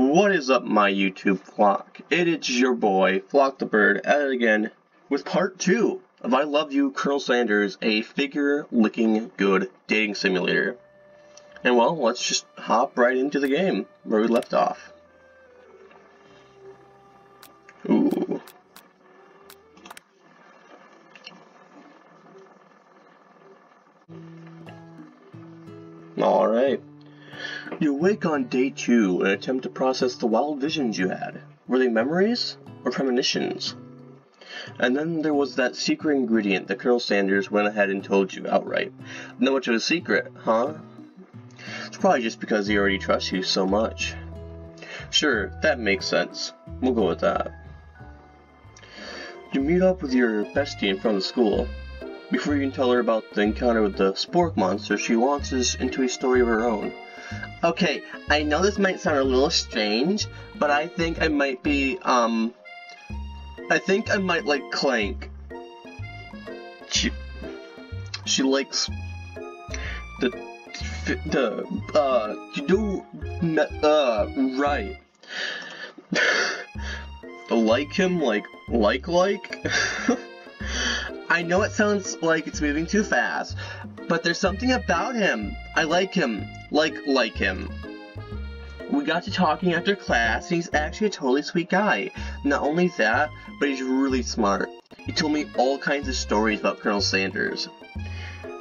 What is up, my YouTube flock? It is your boy, Flock the Bird, at it again with part 2 of I Love You, Colonel Sanders, a figure-licking good dating simulator. And well, let's just hop right into the game where we left off. Ooh. Alright. You awake on day 2 and attempt to process the wild visions you had. Were they memories or premonitions? And then there was that secret ingredient that Colonel Sanders went ahead and told you outright. Not much of a secret, huh? It's probably just because he already trusts you so much. Sure, that makes sense. We'll go with that. You meet up with your bestie in front of the school. Before you can tell her about the encounter with the spork monster, she launches into a story of her own. Okay, I know this might sound a little strange, but I think I might be, I think I might like Clank. She likes right. Like him, like. I know it sounds like it's moving too fast, but there's something about him. I like him. Like him. We got to talking after class, and he's actually a totally sweet guy. Not only that, but he's really smart. He told me all kinds of stories about Colonel Sanders.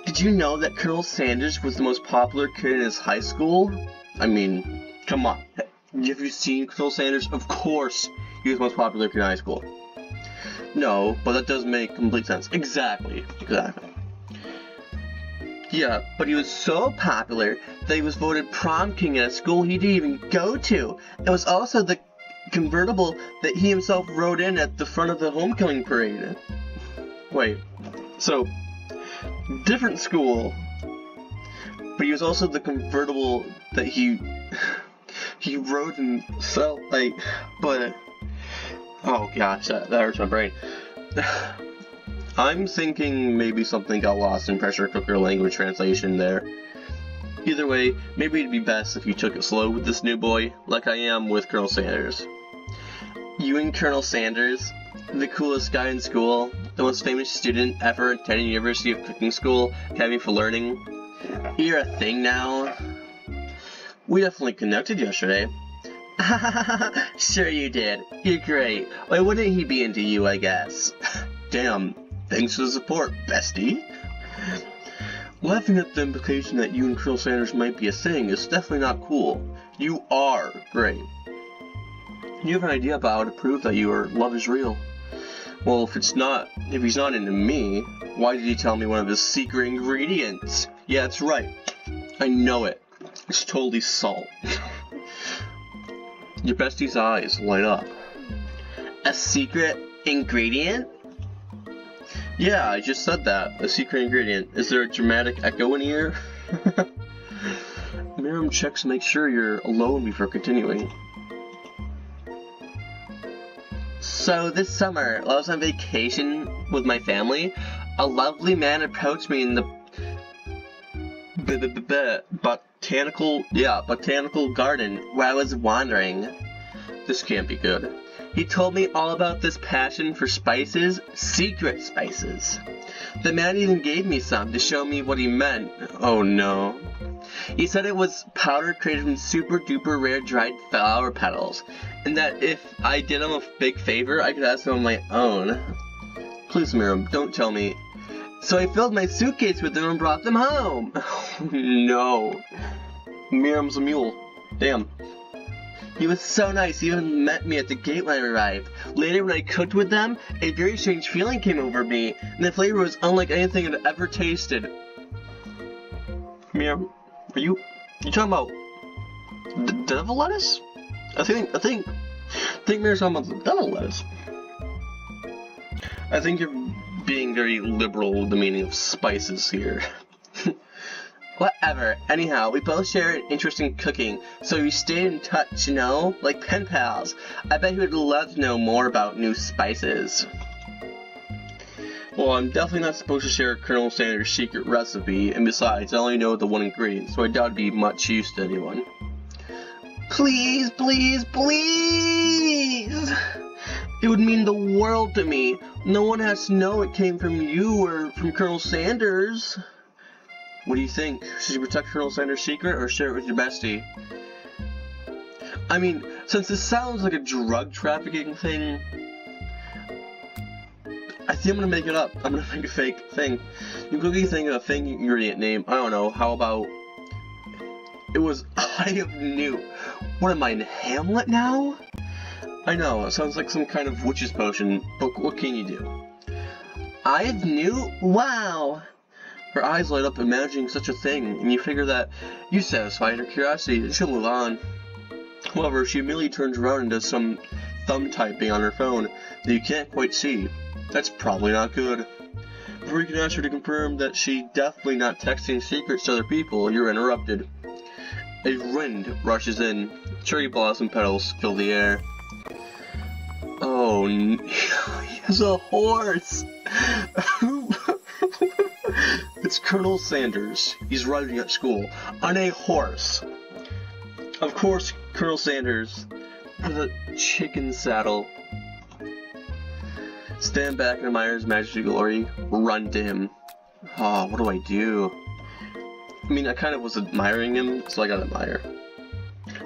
Did you know that Colonel Sanders was the most popular kid in his high school? I mean, come on. Have you seen Colonel Sanders? Of course he was the most popular kid in high school. No, but that does make complete sense. Exactly. Yeah, but he was so popular that he was voted prom king at a school he didn't even go to. It was also the convertible that he himself rode in at the front of the homecoming parade. Wait, so, different school, but he was also the convertible that he rode himself, but, oh gosh, that hurts my brain. I'm thinking maybe something got lost in pressure cooker language translation there. Either way, maybe it'd be best if you took it slow with this new boy, like I am with Colonel Sanders. You and Colonel Sanders, the coolest guy in school, the most famous student ever attending University of Cooking School, Academy for Learning. You're a thing now. We definitely connected yesterday. Sure you did. You're great. Why wouldn't he be into you, I guess? Damn. Thanks for the support, bestie. Laughing at the implication that you and Colonel Sanders might be a thing is definitely not cool. You are great. You have an idea about how to prove that your love is real. Well, if he's not into me, why did he tell me one of his secret ingredients? Yeah, that's right. I know it. It's totally salt. Your bestie's eyes light up. A secret ingredient? Yeah, I just said that. A secret ingredient. Is there a dramatic echo in here? Miriam checks to make sure you're alone before continuing. So this summer, while I was on vacation with my family, a lovely man approached me in the botanical garden where I was wandering. This can't be good. He told me all about this passion for spices, secret spices. The man even gave me some to show me what he meant. Oh no. He said it was powder created from super duper rare dried flower petals, and that if I did him a big favor, I could ask him on my own. Please, Miriam, don't tell me. So I filled my suitcase with them and brought them home. No. Miriam's a mule. Damn. He was so nice, he even met me at the gate when I arrived. Later, when I cooked with them, a very strange feeling came over me, and the flavor was unlike anything I'd ever tasted. Miriam, are you talking about the devil lettuce? I think Miriam's talking about the devil lettuce. I think you're being very liberal with the meaning of spices here. Whatever. Anyhow, we both share an interest in cooking, so we stayed in touch, you know? Like pen pals. I bet he would love to know more about new spices. Well, I'm definitely not supposed to share Colonel Sanders' secret recipe, and besides, I only know the one ingredient, so I doubt it'd be much use to anyone. Please, please, please! It would mean the world to me. No one has to know it came from you or from Colonel Sanders. What do you think? Should you protect Colonel Sanders' secret or share it with your bestie? I mean, since this sounds like a drug trafficking thing, I think I'm gonna make it up. I'm gonna make a fake thing. You quickly think of a fake ingredient name. I don't know. How about it was I have new. What am I in Hamlet now? I know, it sounds like some kind of witch's potion, but what can you do? I have new? Wow! Her eyes light up imagining such a thing, and you figure that you satisfied her curiosity and she'll move on. However, she immediately turns around and does some thumb typing on her phone that you can't quite see. That's probably not good. Before you can ask her to confirm that she's definitely not texting secrets to other people, you're interrupted. A wind rushes in. Cherry blossom petals fill the air. Oh, he has a horse! It's Colonel Sanders. He's riding at school on a horse. Of course, Colonel Sanders has a chicken saddle. Stand back and admire his majesty glory. Run to him. Oh, what do I do? I mean, I kind of was admiring him, so I gotta admire.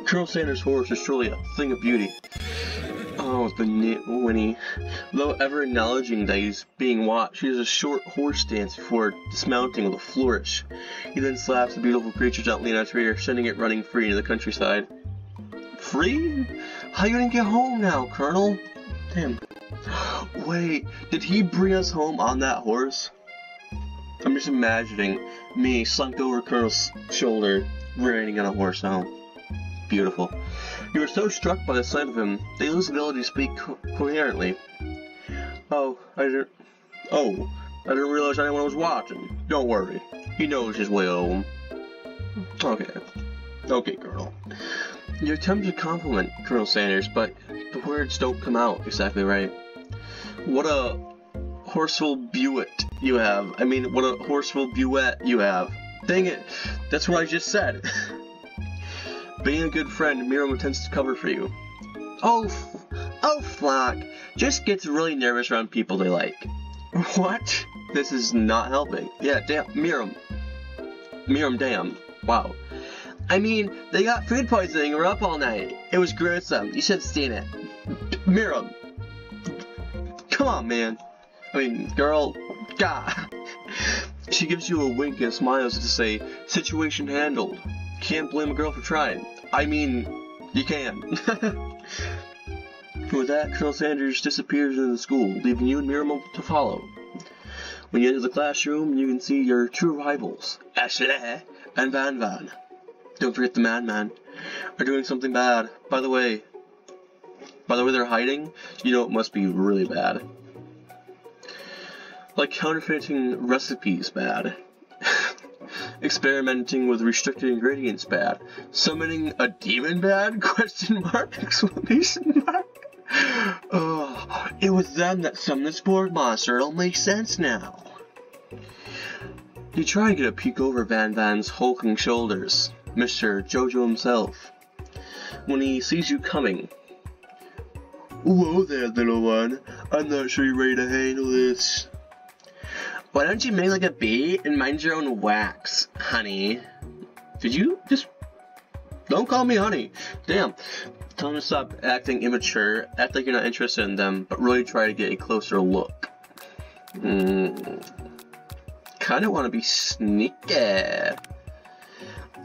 Colonel Sanders' horse is truly a thing of beauty. Oh, the Winnie. Though ever acknowledging that he's being watched, he does a short horse dance before dismounting with a flourish. He then slaps the beautiful creature gently in its rear, sending it running free into the countryside. Free? How you gonna get home now, Colonel? Damn. Wait, did he bring us home on that horse? I'm just imagining me slumped over Colonel's shoulder, riding on a horse home. Beautiful. You were so struck by the sight of him, they lose the ability to speak coherently. I didn't realize anyone was watching. Don't worry. He knows his way home. Okay, Colonel. You attempt to compliment Colonel Sanders, but the words don't come out exactly right. What a horseful Buick you have. I mean, what a horseful Buick you have. Dang it, that's what I just said. Being a good friend, Miriam intends to cover for you. Oh, Flock just gets really nervous around people they like. What? This is not helping. Yeah, damn, Miriam, damn. Wow. I mean, they got food poisoning and were up all night. It was gruesome. You should have seen it. Miriam. Come on, man. I mean, girl. God. She gives you a wink and smiles to say, situation handled. Can't blame a girl for trying. I mean, you can. With that, Colonel Sanders disappears into the school, leaving you and Miriam to follow. When you enter the classroom, you can see your true rivals, Ashley and Van Van. Don't forget the Madman are doing something bad. By the way they're hiding, you know it must be really bad. Like counterfeiting recipes bad. Experimenting with restricted ingredients bad. Summoning a demon bad? Question mark? Exclamation mark? Oh, it was them that summoned the sport monster. It'll make sense now. You try to get a peek over Van Van's hulking shoulders. Mr. Jojo himself. When he sees you coming. Whoa there, little one. I'm not sure you're ready to handle this. Why don't you make like a bee and mind your own wax, honey? Did you just... Don't call me honey. Damn. Tell them to stop acting immature, act like you're not interested in them, but really try to get a closer look. Kinda wanna be sneaky.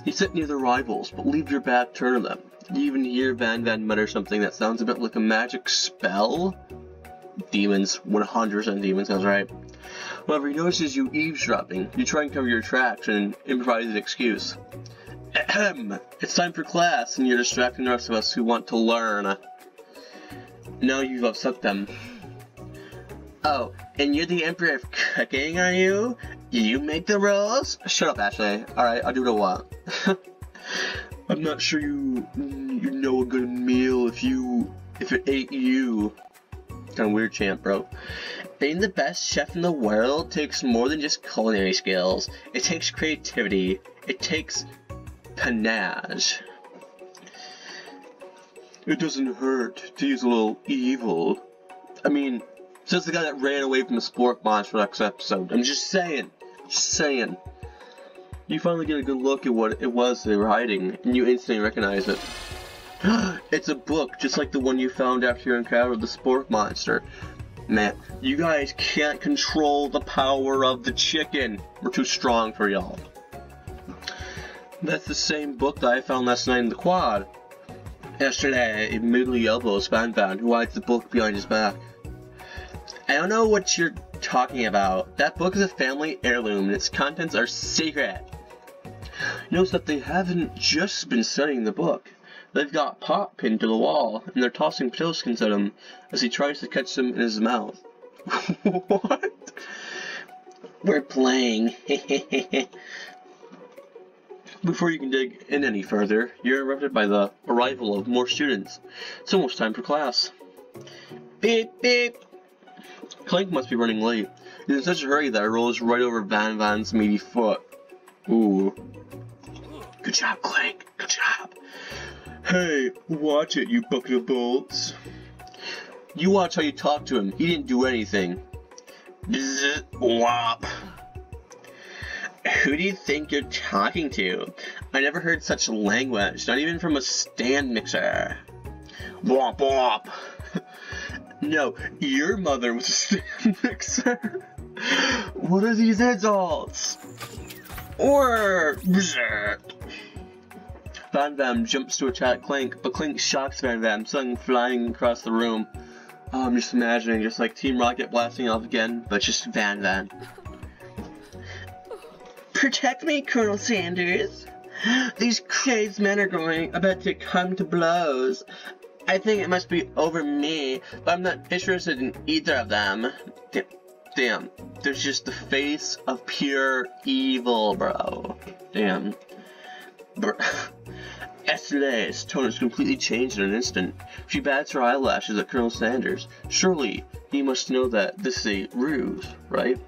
You sit near the rivals, but leave your back turned to them. You even hear Van Van mutter something that sounds a bit like a magic spell? Demons. 100% demons, sounds right. However, he notices you eavesdropping. You try and cover your tracks and improvise an excuse. Ahem. It's time for class, and you're distracting the rest of us who want to learn. Now you've upset them. Oh, and you're the Emperor of Cooking, are you? You make the rules? Shut up, Ashley. Alright, I'll do what I want. I'm not sure you know a good meal if it ate you. Kinda weird chant, bro. Being the best chef in the world takes more than just culinary skills. It takes creativity. It takes panache. It doesn't hurt to use a little evil. I mean, says the guy that ran away from the sport monster next episode. I'm just saying. Just saying. You finally get a good look at what it was they were hiding, and you instantly recognize it. It's a book, just like the one you found after you encountered the sport monster. Man, you guys can't control the power of the chicken. We're too strong for y'all. That's the same book that I found last night in the quad. Yesterday, it immediately elbows Van, who hides the book behind his back. I don't know what you're talking about. That book is a family heirloom, and its contents are secret. Notice that they haven't just been studying the book. They've got Pop pinned to the wall, and they're tossing potato skins at him as he tries to catch them in his mouth. What? We're playing. Before you can dig in any further, you're interrupted by the arrival of more students. It's almost time for class. Beep, beep. Clank must be running late. He's in such a hurry that it rolls right over Van's meaty foot. Ooh. Good job, Clank. Good job. Hey, watch it, you bucket of bolts. You watch how you talk to him. He didn't do anything. Bzz, wop. Who do you think you're talking to? I never heard such language, not even from a stand mixer. Wop wop. No, your mother was a stand mixer. What are these adults? Or Van jumps to attack Clank, but Clank shocks Van, suddenly flying across the room. Oh, I'm just imagining, just like Team Rocket blasting off again, but just Van. Protect me, Colonel Sanders. These crazed men are about to come to blows. I think it must be over me, but I'm not interested in either of them. Damn, there's just the face of pure evil, bro. Damn. Esther's tone has completely changed in an instant. She bats her eyelashes at Colonel Sanders. Surely, he must know that this is a ruse, right?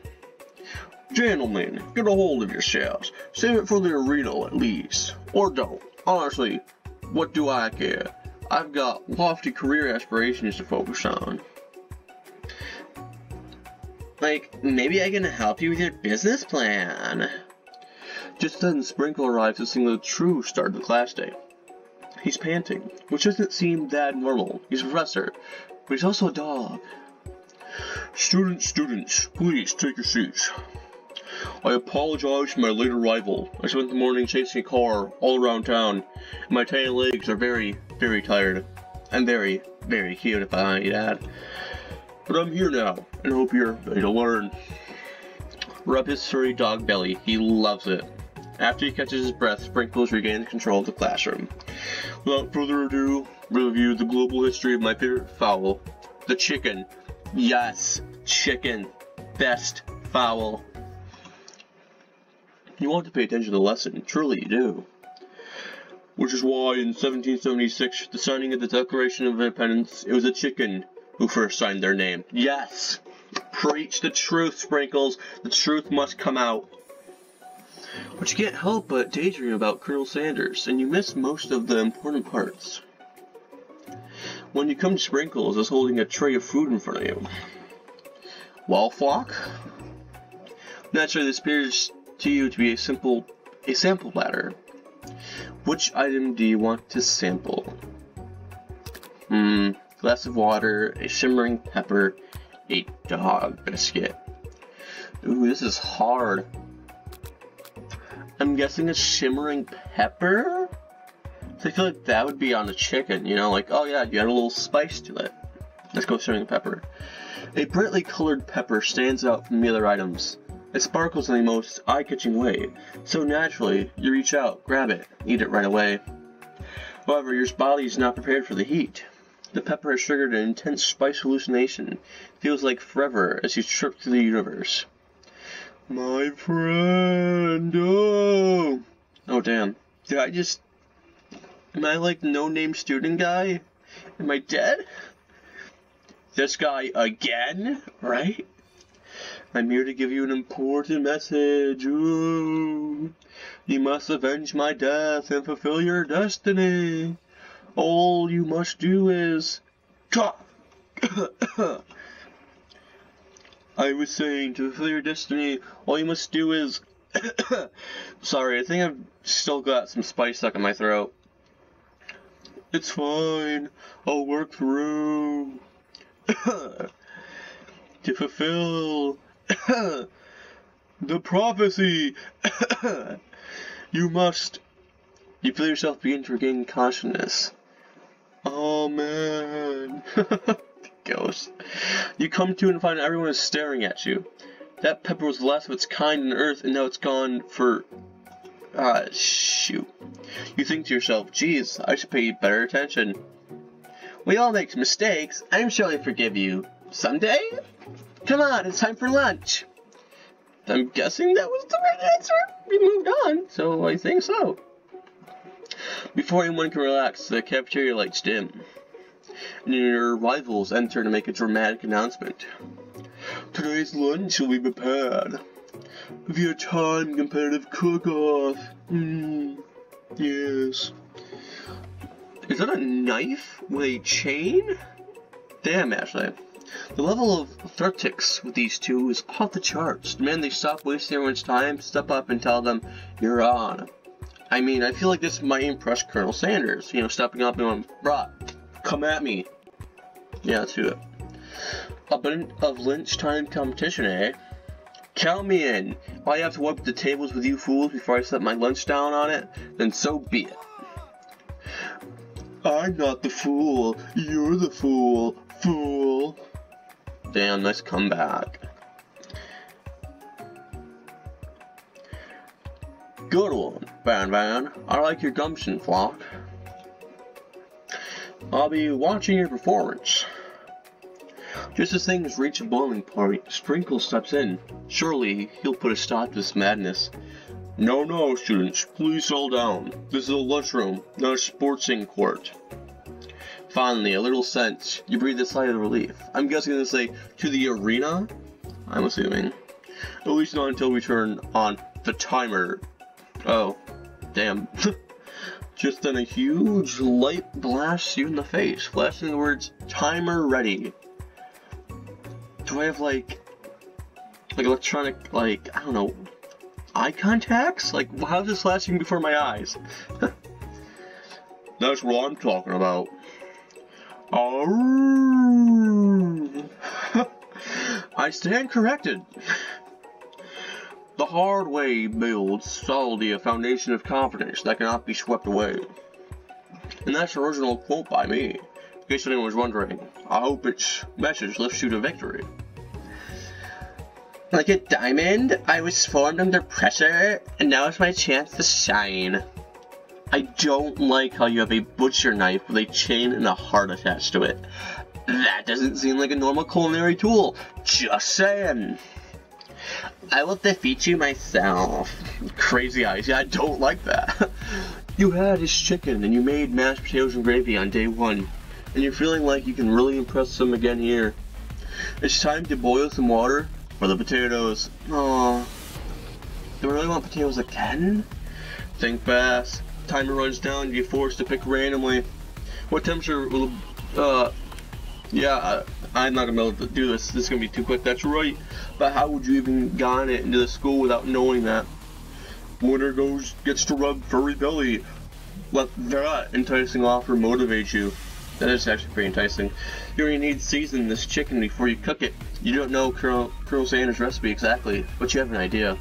Gentlemen, get a hold of yourselves. Save it for the arena at least. Or don't. Honestly, what do I care? I've got lofty career aspirations to focus on. Like, maybe I can help you with your business plan. Just then, Sprinkle arrives to signal the true start of the class day. He's panting, which doesn't seem that normal. He's a professor, but he's also a dog. Students, please take your seats. I apologize for my late arrival. I spent the morning chasing a car all around town, and my tiny legs are very, very tired. I'm very, very cute if I might add. But I'm here now, and hope you're ready to learn. Rub his furry dog belly. He loves it. After he catches his breath, Sprinkles regains control of the classroom. Without further ado, review the global history of my favorite fowl, the chicken. Yes, chicken. Best fowl. You want to pay attention to the lesson, truly you do. Which is why in 1776, the signing of the Declaration of Independence, it was a chicken who first signed their name. Yes! Preach the truth, Sprinkles. The truth must come out. But you can't help but daydream about Colonel Sanders, and you miss most of the important parts. When you come to Sprinkles, is holding a tray of food in front of you. Well, Flock? Naturally, this appears to you to be a sample platter. Which item do you want to sample? Glass of water, a shimmering pepper, a dog biscuit. Ooh, this is hard. I'm guessing a shimmering pepper? So I feel like that would be on a chicken, you know, like, oh yeah, you add a little spice to it. Let's go shimmering pepper. A brightly colored pepper stands out from the other items. It sparkles in the most eye-catching way, so naturally, you reach out, grab it, eat it right away. However, your body is not prepared for the heat. The pepper has triggered an intense spice hallucination. Feels like forever as you trip through the universe. My friend, oh! Oh damn, did I just... Am I like the no-name student guy? Am I dead? This guy again, right? I'm here to give you an important message. Ooh. You must avenge my death and fulfill your destiny. All you must do is... I was saying, to fulfill your destiny, all you must do is... Sorry, I think I've still got some spice stuck in my throat. It's fine. I'll work through. To fulfill the prophecy, you feel yourself begin to regain consciousness. Oh man. Ghost. You come to and find everyone is staring at you. That pepper was the last of its kind on Earth, and now it's gone for... shoot. You think to yourself, geez, I should pay better attention. We all make mistakes. I'm sure I forgive you. Someday? Come on, it's time for lunch. I'm guessing that was the right answer. We moved on, so I think so. Before anyone can relax, the cafeteria lights dim, and your rivals enter to make a dramatic announcement. Today's lunch will be prepared via time competitive cook-off. Yes. Is that a knife with a chain? Damn, Ashley. The level of threatics with these two is off the charts. Demand they stop wasting everyone's time, step up and tell them, you're on. I mean, I feel like this might impress Colonel Sanders. You know, stepping up and going, brah, come at me. Yeah, let's do it. A bit of lunchtime competition, eh? Count me in. If I have to wipe the tables with you fools before I set my lunch down on it, then so be it. I'm not the fool. You're the fool. Fool. Damn, nice comeback. Good one, Van. I like your gumption, Flock. I'll be watching your performance. Just as things reach a boiling point, Sprinkle steps in. Surely, he'll put a stop to this madness. No, students, please settle down. This is a lunchroom, not a sportsing court. Finally, a little sense. You breathe a sigh of relief. I'm guessing they say, to the arena? I'm assuming. At least not until we turn on the timer. Oh, damn. Just then a huge light blasts you in the face, flashing the words, timer ready. Do I have like electronic, I don't know, eye contacts? Like, how's this flashing before my eyes? That's what I'm talking about. Oh, I stand corrected. The hard way builds solidly a foundation of confidence that cannot be swept away. And that's an original quote by me, in case anyone was wondering. I hope its message lifts you to victory. Like a diamond, I was formed under pressure, and now it's my chance to shine. I don't like how you have a butcher knife with a chain and a heart attached to it. That doesn't seem like a normal culinary tool. Just saying. I will defeat you myself. Crazy eyes. Yeah, I don't like that. You had his chicken and you made mashed potatoes and gravy on day one. And you're feeling like you can really impress them again here. It's time to boil some water for the potatoes. Aww. Do I really want potatoes again? Think fast. Timer runs down, you're forced to pick randomly. What temperature will, yeah, I'm not gonna be able to do this. This is gonna be too quick, that's right. But how would you even gotten it into the school without knowing that? Winner gets to rub furry belly. Let that enticing offer motivate you. That is actually pretty enticing. You only need to season this chicken before you cook it. You don't know Colonel Sanders' recipe exactly, but you have an idea.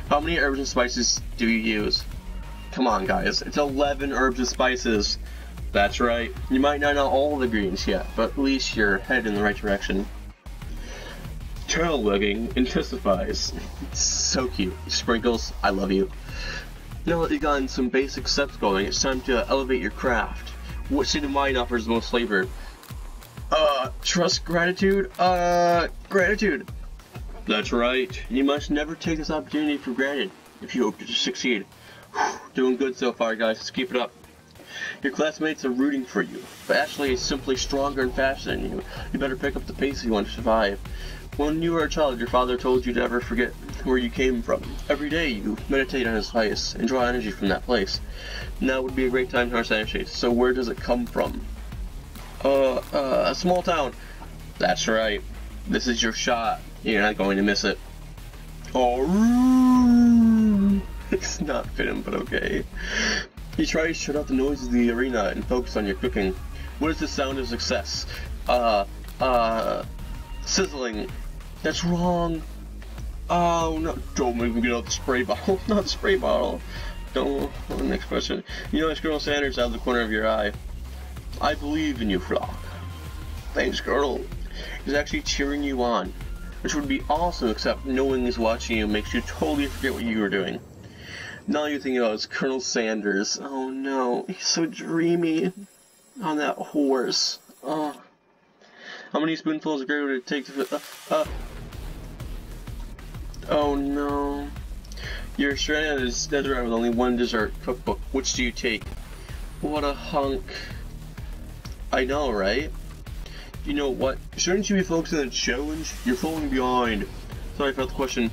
How many herbs and spices do you use? Come on guys, it's 11 herbs and spices. That's right. You might not know all the ingredients yet, but at least you're headed in the right direction. Tail wagging intensifies. It's so cute. Sprinkles, I love you. Now that you've gotten some basic steps going, it's time to elevate your craft. What state of mind offers the most flavor? Trust, gratitude? Gratitude. That's right. You must never take this opportunity for granted if you hope to succeed. Doing good so far, guys. Let's keep it up. Your classmates are rooting for you, but Ashley is simply stronger and faster than you. You better pick up the pace if you want to survive. When you were a child, your father told you to never forget where you came from. Every day you meditate on his place and draw energy from that place. Now would be a great time to understand. So where does it come from? A small town. That's right. This is your shot. You're not going to miss it. Oh, it's not fitting, but okay. You try to shut out the noise of the arena and focus on your cooking. What is the sound of success? Sizzling. That's wrong. Oh no! Don't make me get out the spray bottle. Not the spray bottle. Don't. Next question. You notice Colonel Sanders out of the corner of your eye. I believe in you, Flock. Thanks, Colonel. He's actually cheering you on, which would be awesome, except knowing he's watching you makes you totally forget what you were doing. Now you think about it's Colonel Sanders. Oh no, he's so dreamy on that horse. Oh. How many spoonfuls of gravy would it take to oh no. You're stranded on this desert with only one dessert cookbook. Which do you take? What a hunk. I know, right? You know what? Shouldn't you be focusing on the challenge? You're falling behind. Sorry about the question.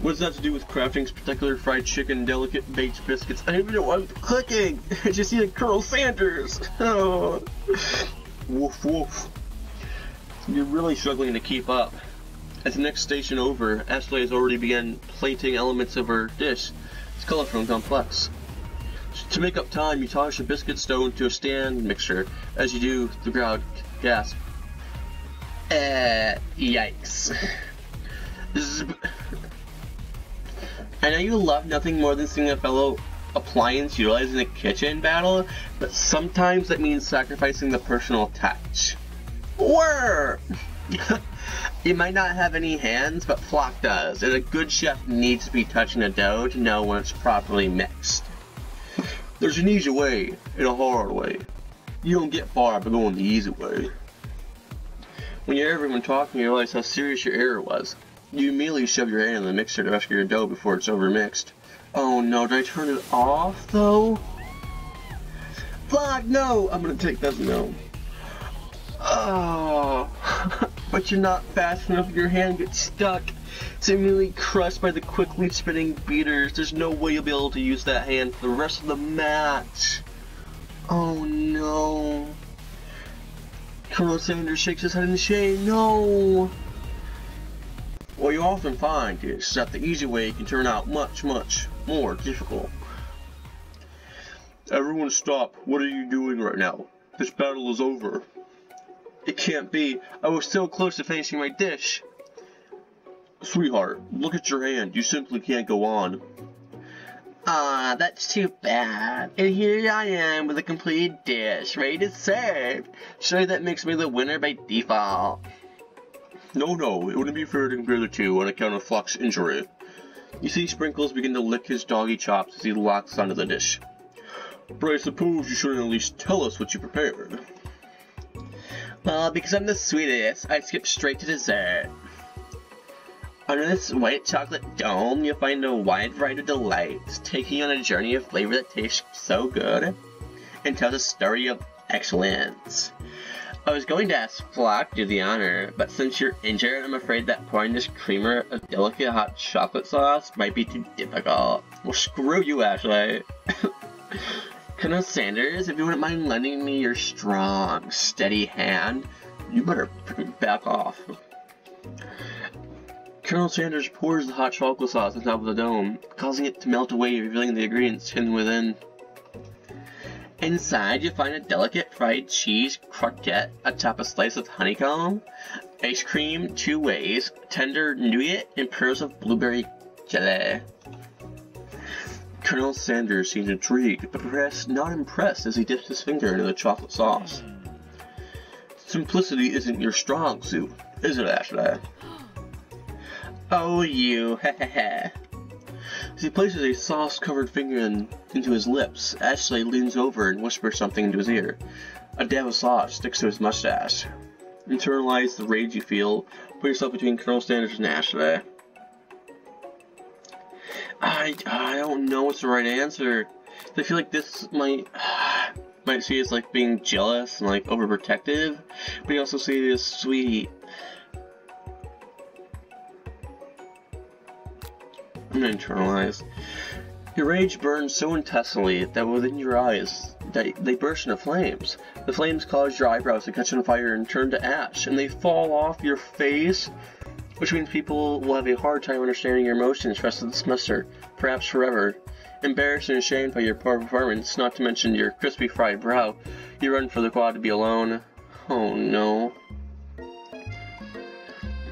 What does that have to do with crafting spectacular fried chicken, delicate baked biscuits? I don't even know why I'm clicking! I just see Colonel Sanders! Oh. Woof woof. You're really struggling to keep up. At the next station over, Ashley has already begun plating elements of her dish. It's colorful and complex. To make up time, you toss your biscuit dough into a stand mixture. As you do, the crowd gasps. Yikes. I know you love nothing more than seeing a fellow appliance utilized in a kitchen battle, but sometimes that means sacrificing the personal touch. Or you might not have any hands, but Flock does, and a good chef needs to be touching a dough to know when it's properly mixed. There's an easy way and a hard way. You don't get far by going the easy way. When you hear everyone talking, you realize how serious your error was. You immediately shove your hand in the mixer to rescue your dough before it's overmixed. Oh no, did I turn it off though? Fuck no! I'm gonna take that no. Oh, but you're not fast enough, your hand gets stuck. It's immediately crushed by the quickly spinning beaters. There's no way you'll be able to use that hand for the rest of the match. Oh no. Colonel Sanders shakes his head in shame. No! What you often find is that the easy way can turn out much, much more difficult. Everyone stop. What are you doing right now? This battle is over. It can't be. I was so close to finishing my dish. Sweetheart, look at your hand. You simply can't go on. Ah, that's too bad. And here I am with a completed dish, ready to serve. Surely that makes me the winner by default. No, it wouldn't be fair to compare the two on account of Flock's injury. You see Sprinkles begin to lick his doggy chops as he locks onto the dish. But I suppose you shouldn't at least tell us what you prepared. Well, because I'm the sweetest, I skip straight to dessert. Under this white chocolate dome, you'll find a wide variety of delights, taking you on a journey of flavor that tastes so good and tells a story of excellence. I was going to ask Flock to do the honor, but since you're injured, I'm afraid that pouring this creamer of delicate hot chocolate sauce might be too difficult. Well, screw you, Ashley. Colonel Sanders, if you wouldn't mind lending me your strong, steady hand, you better back off. Colonel Sanders pours the hot chocolate sauce on top of the dome, causing it to melt away, revealing the ingredients hidden within. Inside, you find a delicate fried cheese croquette atop a slice of honeycomb, ice cream 2 ways, tender nougat, and pearls of blueberry jelly. Colonel Sanders seems intrigued, but perhaps not impressed as he dips his finger into the chocolate sauce. Simplicity isn't your strong suit, is it, Ashley? Oh, you, heh. As he places a sauce-covered finger into his lips, Ashley leans over and whispers something into his ear. A dab of sauce sticks to his mustache. Internalize the rage you feel. Put yourself between Colonel Sanders and Ashley. I don't know what's the right answer. I feel like this might... might see it as like being jealous and like overprotective, but you also see it as sweet. And internalized. Your rage burns so intensely that within your eyes, they burst into flames. The flames cause your eyebrows to catch on fire and turn to ash, and they fall off your face, which means people will have a hard time understanding your emotions the rest of the semester, perhaps forever. Embarrassed and ashamed by your poor performance, not to mention your crispy fried brow, you run for the quad to be alone. Oh no.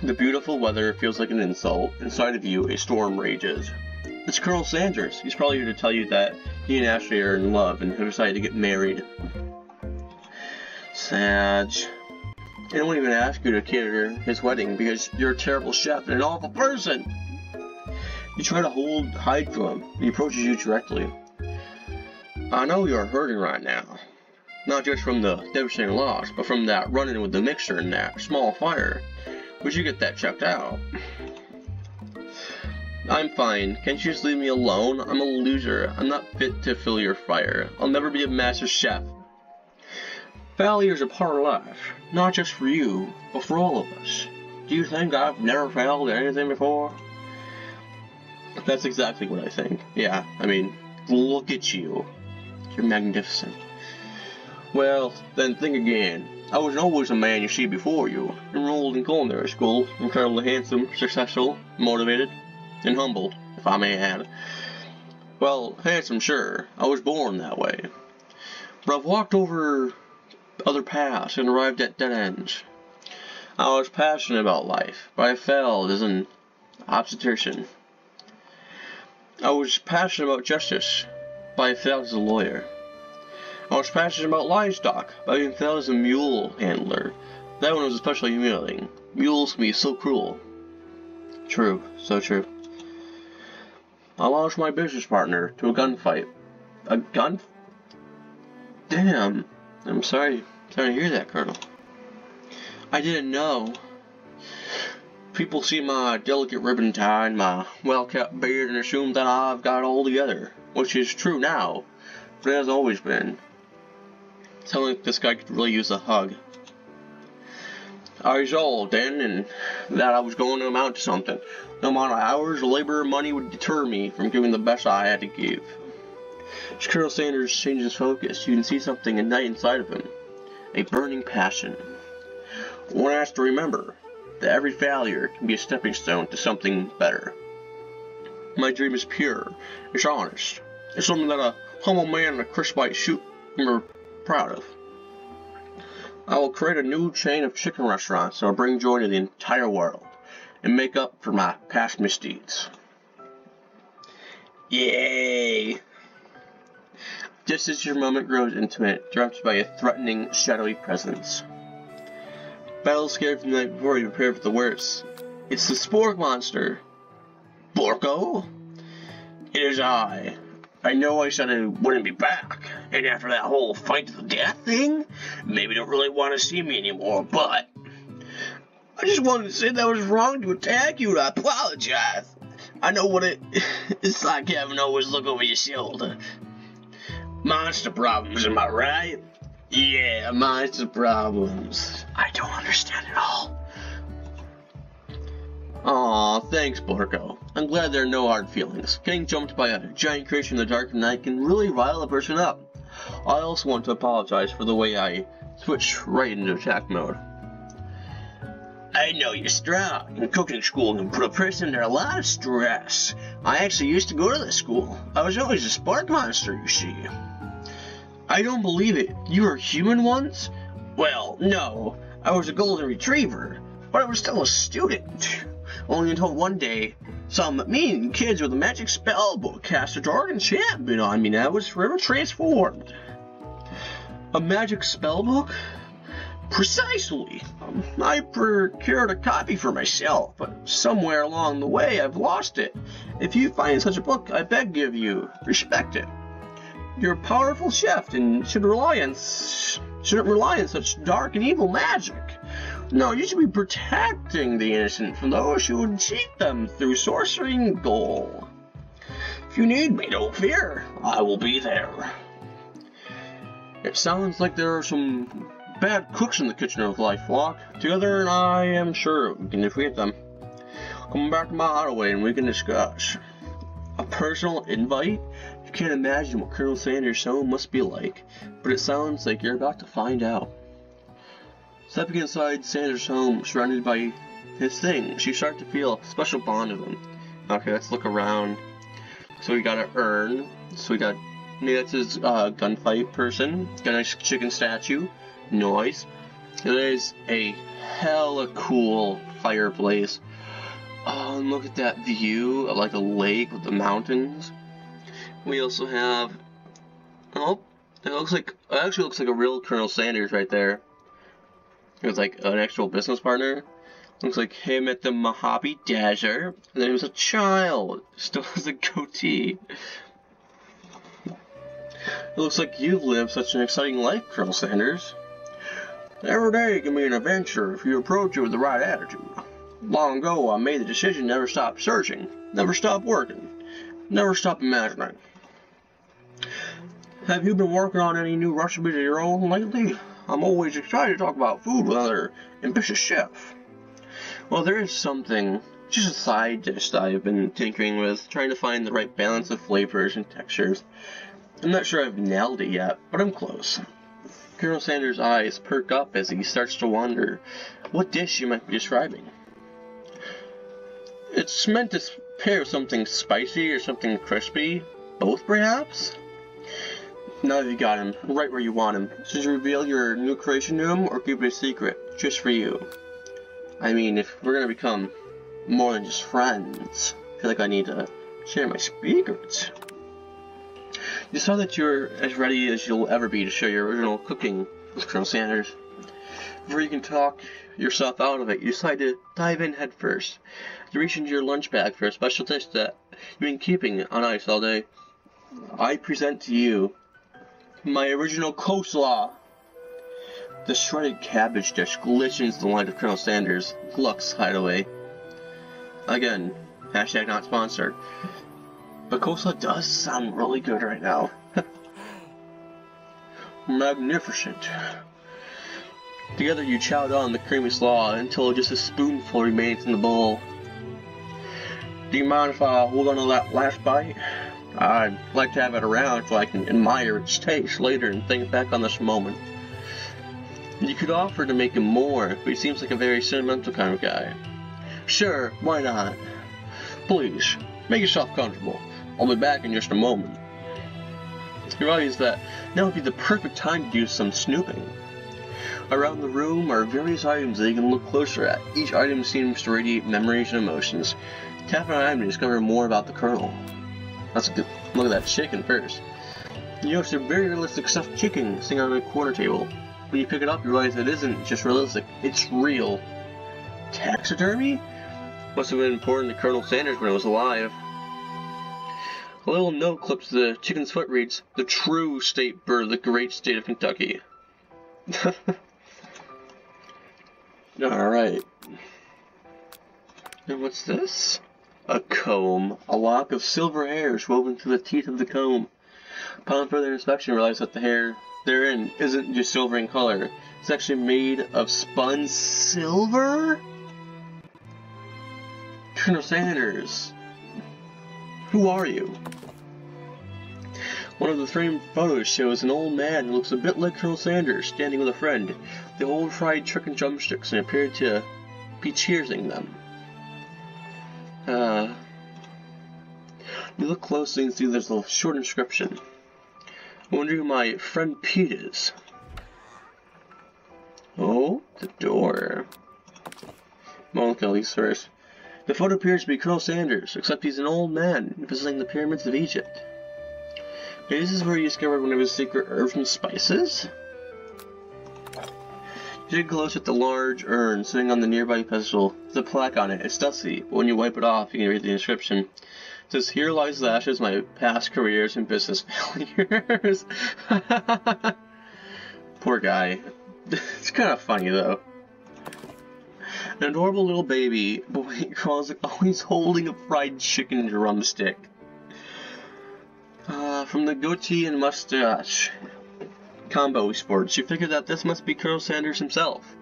The beautiful weather feels like an insult. Inside of you, a storm rages. It's Colonel Sanders. He's probably here to tell you that he and Ashley are in love and have decided to get married. Sag. They won't even ask you to cater his wedding because you're a terrible chef and an awful person. You try to hide from him. He approaches you directly. I know you're hurting right now. Not just from the devastating loss, but from that run-in with the mixer and that small fire. Would you get that checked out? I'm fine. Can't you just leave me alone? I'm a loser. I'm not fit to fill your fire. I'll never be a master chef. Failures are part of life. Not just for you, but for all of us. Do you think I've never failed at anything before? That's exactly what I think. Yeah, I mean, look at you. You're magnificent. Well, then think again. I was always a man you see before you. Enrolled in culinary school, incredibly handsome, successful, motivated, and humble, if I may add. Well, handsome, sure. I was born that way. But I've walked over other paths and arrived at dead ends. I was passionate about life, but I failed as an obstetrician. I was passionate about justice, but I failed as a lawyer. I was passionate about livestock, but I failed as a mule handler. That one was especially humiliating. Mules can be so cruel. True, so true. I lost my business partner to a gunfight. A gun? Damn. I'm sorry to hear that, Colonel. I didn't know. People see my delicate ribbon tie and my well-kept beard and assume that I've got it all together, which is true now, but it has always been. Sounds like this guy could really use a hug. I resolved then and that I was going to amount to something. No amount of hours, labor, or money would deter me from giving the best I had to give. As Colonel Sanders changes focus, you can see something ignite inside of him. A burning passion. One has to remember that every failure can be a stepping stone to something better. My dream is pure. It's honest. It's something that a humble man in a crisp white suit are proud of. I will create a new chain of chicken restaurants that will bring joy to the entire world and make up for my past misdeeds. Yay! Just as your moment grows intimate, interrupted by a threatening, shadowy presence. Battle scared from the night before, you prepare for the worst. It's the Spork monster. Borko? It is I. I know I said I wouldn't be back, and after that whole fight to the death thing, maybe don't really want to see me anymore, but I just wanted to say that I was wrong to attack you, and I apologize. I know what it's like having to always look over your shoulder. Monster problems, am I right? Yeah, monster problems. I don't understand it all. Aw, thanks, Borko. I'm glad there are no hard feelings. Getting jumped by a giant creature in the dark of night can really rile a person up. I also want to apologize for the way I switched right into attack mode. I know you're strong, and cooking school can put a person under a lot of stress. I actually used to go to this school. I was always a spark monster, you see. I don't believe it. You were human once? Well, no. I was a golden retriever, but I was still a student. Only until one day, some mean kids with a magic spell book cast a dark enchantment on me, and I was forever transformed. A magic spell book? Precisely. I procured a copy for myself, but somewhere along the way I've lost it. If you find such a book, I beg of you, respect it. You're a powerful chef and shouldn't rely on such dark and evil magic. No, you should be protecting the innocent from those who would cheat them through sorcery and gold. If you need me, don't fear. I will be there. It sounds like there are some bad cooks in the kitchen of life, Flock. Together, and I am sure we can defeat them. Come back to my hideaway and we can discuss. A personal invite? You can't imagine what Colonel Sanders' home must be like, but it sounds like you're about to find out. Stepping inside Sanders' home, surrounded by his things, you start to feel a special bond with him. Okay, let's look around. So we got an urn. So we got, maybe that's his gunfight person. Got a nice chicken statue. Nice. There's a hella cool fireplace. Oh, and look at that view of like a lake with the mountains. We also have, oh, it actually looks like a real Colonel Sanders right there. It was like an actual business partner. Looks like him at the Mojave Desert. And then he was a child. Still has a goatee. It looks like you've lived such an exciting life, Colonel Sanders. Every day can be an adventure if you approach it with the right attitude. Long ago, I made the decision to never stop searching, never stop working, never stop imagining. Have you been working on any new recipes of your own lately? I'm always excited to talk about food with another ambitious chef. Well, there is something, just a side dish that I've been tinkering with, trying to find the right balance of flavors and textures. I'm not sure I've nailed it yet, but I'm close. Colonel Sanders' eyes perk up as he starts to wonder what dish you might be describing. It's meant to pair with something spicy or something crispy, both perhaps? Now that you got him, right where you want him, should you reveal your new creation to him or keep it a secret, just for you? I mean, if we're gonna become more than just friends, I feel like I need to share my secrets. You saw that you're as ready as you'll ever be to share your original cooking with Colonel Sanders. Before you can talk yourself out of it, you decide to dive in head first. You reach into your lunch bag for a special dish that you've been keeping on ice all day. I present to you my original coleslaw. The shredded cabbage dish glistens the line of Colonel Sanders' Lux hideaway. Again, hashtag not sponsored. But coleslaw does sound really good right now. Magnificent. Together you chow down the creamy slaw until just a spoonful remains in the bowl. Do you mind if I hold on to that last bite? I'd like to have it around so I can admire its taste later and think back on this moment. You could offer to make him more, but he seems like a very sentimental kind of guy. Sure, why not? Please, make yourself comfortable. I'll be back in just a moment. You realize that now would be the perfect time to do some snooping. Around the room are various items that you can look closer at. Each item seems to radiate memories and emotions. Tap on an item to discover more about the Colonel. Let's look at that chicken first. You notice a very realistic stuffed chicken sitting on a corner table. When you pick it up, you realize it isn't just realistic, it's real. Taxidermy? Must have been important to Colonel Sanders when it was alive. A little note clipped to the chicken's foot reads, "The true state bird of the great state of Kentucky." Alright. And what's this? A comb. A lock of silver hairs woven through the teeth of the comb. Upon further inspection, you realize that the hair therein isn't just silver in color. It's actually made of spun silver? Colonel Sanders, who are you? One of the framed photos shows an old man who looks a bit like Colonel Sanders standing with a friend. They hold fried chicken drumsticks and appear to be cheersing them. You look closely and see there's a short inscription. I wonder who my friend Pete is. Oh, the door. Well, look at these first. The photo appears to be Colonel Sanders, except he's an old man visiting the pyramids of Egypt. Maybe this is where you discovered one of his secret herbs and spices? You take a close at the large urn sitting on the nearby pedestal. There's a plaque on it. It's dusty, but when you wipe it off, you can read the inscription. It says, "Here lies the ashes of my past careers and business failures." Poor guy. It's kind of funny, though. An adorable little baby boy crawls always holding a fried chicken drumstick. From the goatee and mustache, combo sports, you figure that this must be Colonel Sanders himself.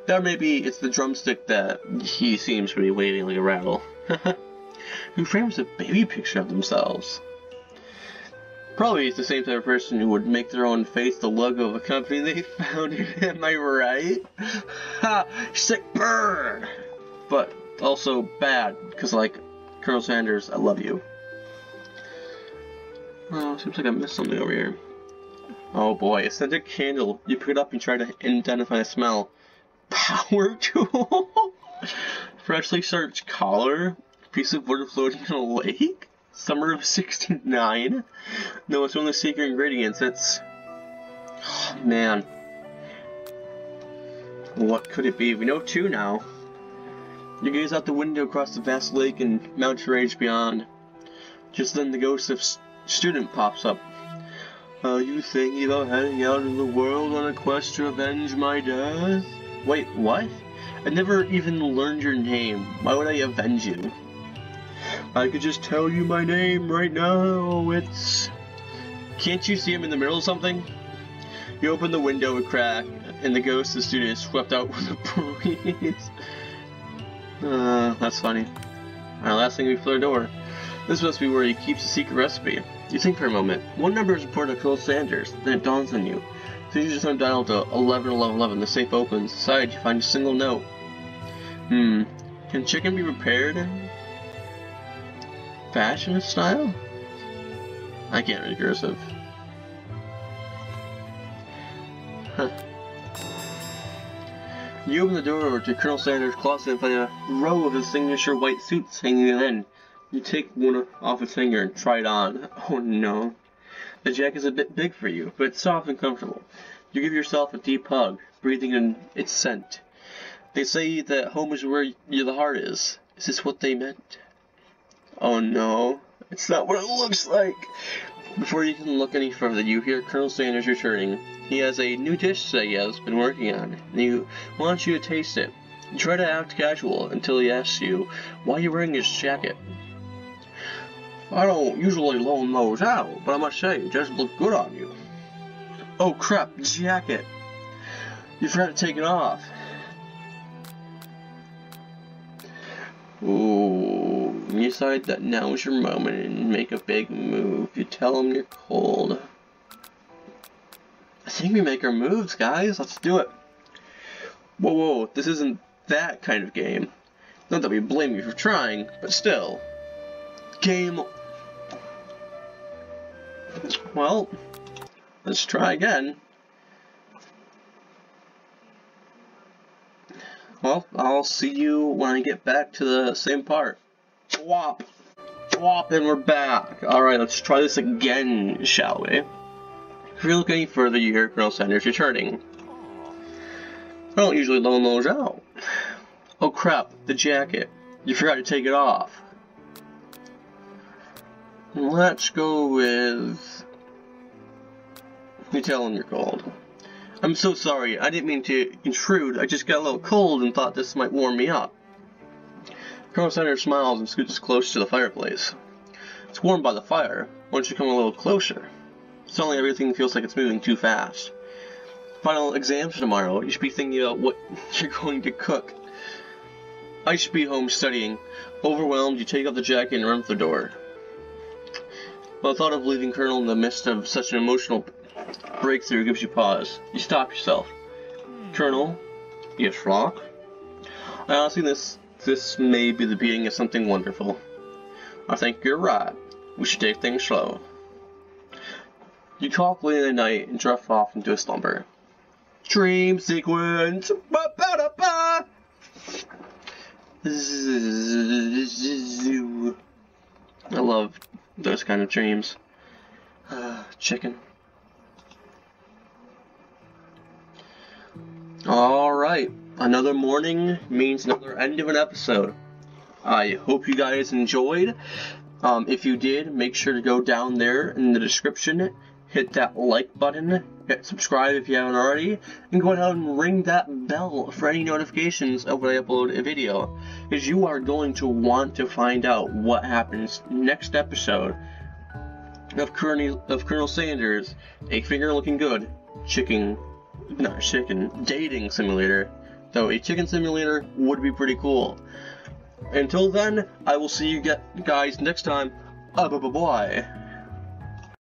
Or maybe it's the drumstick that he seems to be waving like a rattle. Who frames a baby picture of themselves? Probably it's the same type of person who would make their own face the logo of a company they founded, am I right? Ha! Sick burn! But also bad, because like, Colonel Sanders, I love you. Oh, seems like I missed something over here. Oh boy, a scented candle. You pick it up and try to identify the smell. Power tool? Freshly starched collar? Piece of wood floating in a lake? Summer of '69? No, it's one of the secret ingredients. It's... Oh, man. What could it be? We know two now. You gaze out the window across the vast lake and mountain range beyond. Just then the ghost of student pops up. Are you thinking about heading out in the world on a quest to avenge my death? Wait, what? I never even learned your name. Why would I avenge you? I could just tell you my name right now. It's... Can't you see him in the middle of something? You open the window a crack, and the ghost of the student is swept out with a breeze. That's funny. Alright, last thing before the door. This must be where he keeps a secret recipe. You think for a moment. One number is reported to Colonel Sanders, then it dawns on you. So you just dial to 111111, the safe opens. Inside, you find a single note. Can chicken be repaired? Fashion style? I can't read cursive. Huh. You open the door over to Colonel Sanders' closet and find a row of his signature white suits hanging in. You take one off its hanger and try it on. Oh no. The jacket is a bit big for you, but it's soft and comfortable. You give yourself a deep hug, breathing in its scent. They say that home is where the heart is. Is this what they meant? Oh no, it's not what it looks like. Before you can look any further, you hear Colonel Sanders returning. He has a new dish that he has been working on, and he wants you to taste it. You try to act casual until he asks you why you're wearing his jacket. I don't usually loan those out, but I must say, it does look good on you. Oh crap, jacket! You forgot to take it off. Ooh, you decide that now is your moment and make a big move. You tell him you're cold. I think we make our moves, guys. Let's do it. Whoa, this isn't that kind of game. Not that we blame you for trying, but still. Game. Well, let's try again. Well, I'll see you when I get back to the same part. Whop! Whop, and we're back. Alright, let's try this again, shall we? If you look any further, you hear Colonel Sanders returning. I don't usually loan those out. Oh crap, the jacket. You forgot to take it off. Let's go with... You tell him you're cold. I'm so sorry, I didn't mean to intrude. I just got a little cold and thought this might warm me up. Colonel Sanders smiles and scoots close to the fireplace. It's warm by the fire. Why don't you come a little closer? Suddenly everything feels like it's moving too fast. Final exams tomorrow. You should be thinking about what you're going to cook. I should be home studying. Overwhelmed, you take off the jacket and run for the door. But the thought of leaving Colonel in the midst of such an emotional breakthrough gives you pause. You stop yourself. Colonel? Yes, Rock? I honestly this may be the beginning of something wonderful. I think you're right. We should take things slow. You talk late in the night and drift off into a slumber. Dream sequence. Ba-ba-da-ba. I love those kind of dreams. Chicken. Alright, another morning means another end of an episode. I hope you guys enjoyed. If you did, make sure to go down there in the description, hit that like button, hit subscribe if you haven't already, and go ahead and ring that bell for any notifications of when I upload a video, because you are going to want to find out what happens next episode. of Colonel Sanders, a finger-looking good dating simulator. Though a chicken simulator would be pretty cool. Until then, I will see you guys next time. Bye-bye.